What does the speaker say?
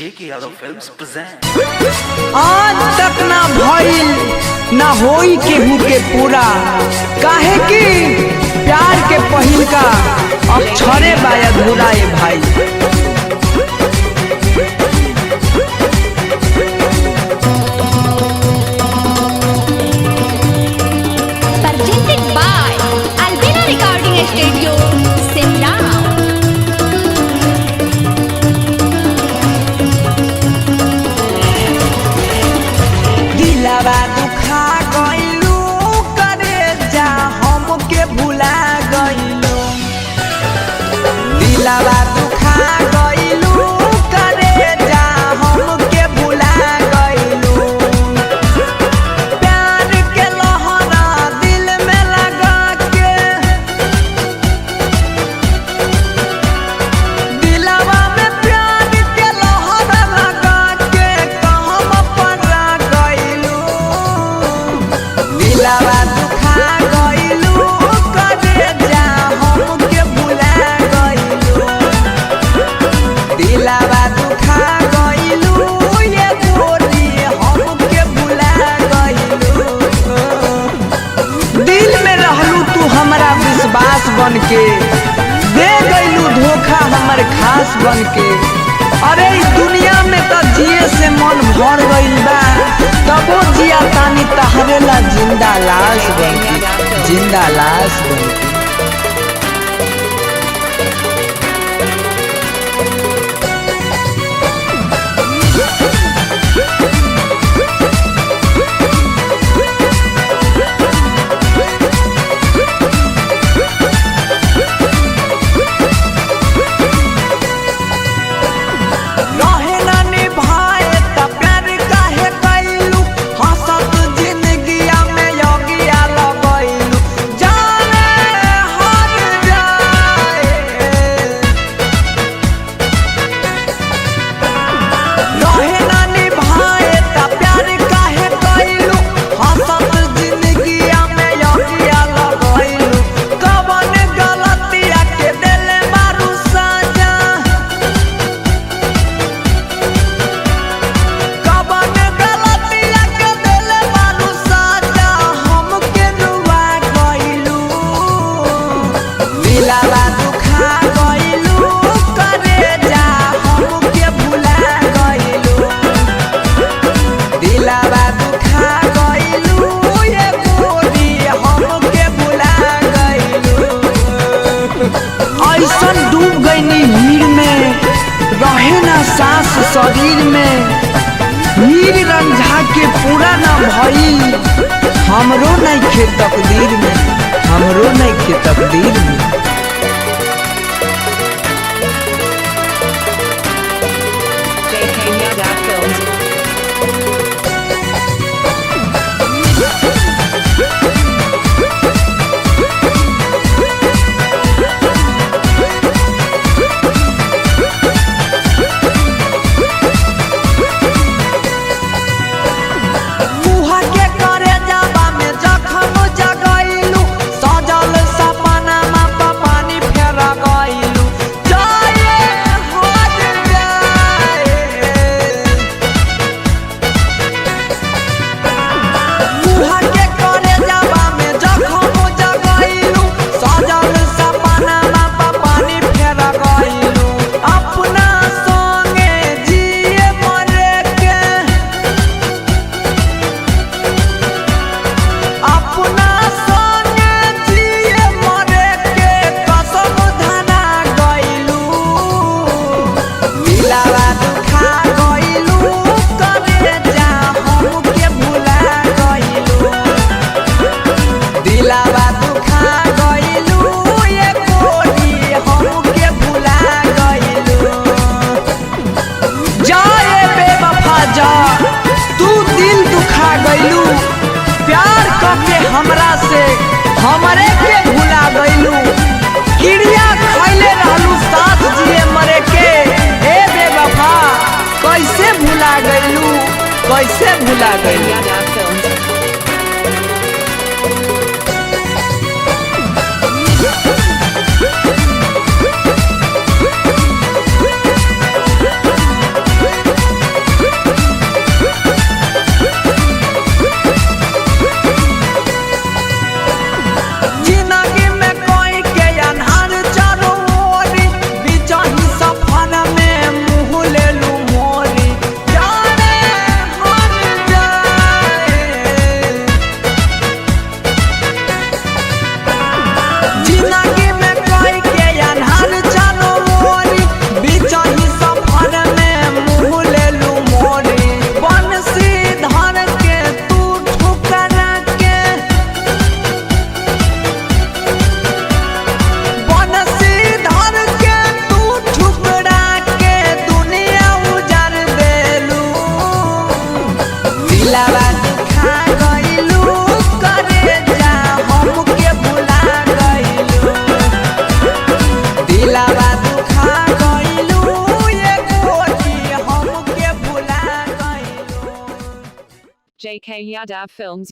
जेके Yadav films present. आज तक ना भइल ना होई केहू के पूरा, काहे कि प्यार के पहिल का अक्षरे बा अधूरा ए भाई। Presented by Albina Recording Studio, Simla। दिलवा दुखा गइलू करे जा हमके भुला गइलू, दिलवा दुखा गइलू करे जा हमके भुला गइलू। प्यार के लहरा दिल में लगा के, दिलवा में प्यार के लहरा लगा के कहम परा गइलू। दिलवा दुखा गइलू करे जा हमके भुला गइलू, दिलवा दुखा गइलू ये गोरी हमके भुला गइलू। दिल में रहलू तू हमारा विश्वास बनके, दे गइलू धोखा हमर खास बनके। अरे इस दुनिया में तो जिए से मन भर गइल बा, तबो जिया तानी तहरे ला जिंदा लाश बनके, जिंदा लाश बनके। रहे ना निभाए त प्यार काहे कइलू, हंसत जिंदगिया में योगिया लगइलू। जाने हर जाए रहे ना निभाए त प्यार काहे कइलू, हंसत जिंदगिया में योगिया लगइलू। कवन गलतिया के देले मारू सजा, कवन गलतिया के देले मारू सजा, हमके रुआ गइलू। दिलवा दुखा गइलू करे जा हमके भुला गइलू, दिलवा दुखा गइलू ये गोरी हमके भुला गइलू। ऐसन डूब गइनी हीर में, रहे ना सांस शरीर में, हीर रंझा के पूरा ना भइल। हमरो नइखे तकदीर में, हमरो नइखे तकदीर में। JK Yadav Films। मुहा के करे जाबा में जखम जगइलू, सजल सपना में पानी फेर गइलू। जाए हद जाए मुहा के करे जाबा में जखम जगइलू, सजल सपना में पानी फेर गइलू। अपना संगे जिए मरे के, अपना संगे जिए मरे के कसम धरा गइलू। दिलवा दुखा गइलू करे जा हमके भुला गइलू, दिलवा दुखा गइलू ये गोरी हमके भुला गइलू। जाए बेवफा जा, तू दिल दुखा गइलू, प्यार करके हमरा से हमरे के भुला गइलू। क्रिया खइले रहलू साथ जिए मरे के, ए बेवफा कैसे भुला गइलू, कैसे भुला गइलू। Yadav Films। JK Yadav Films.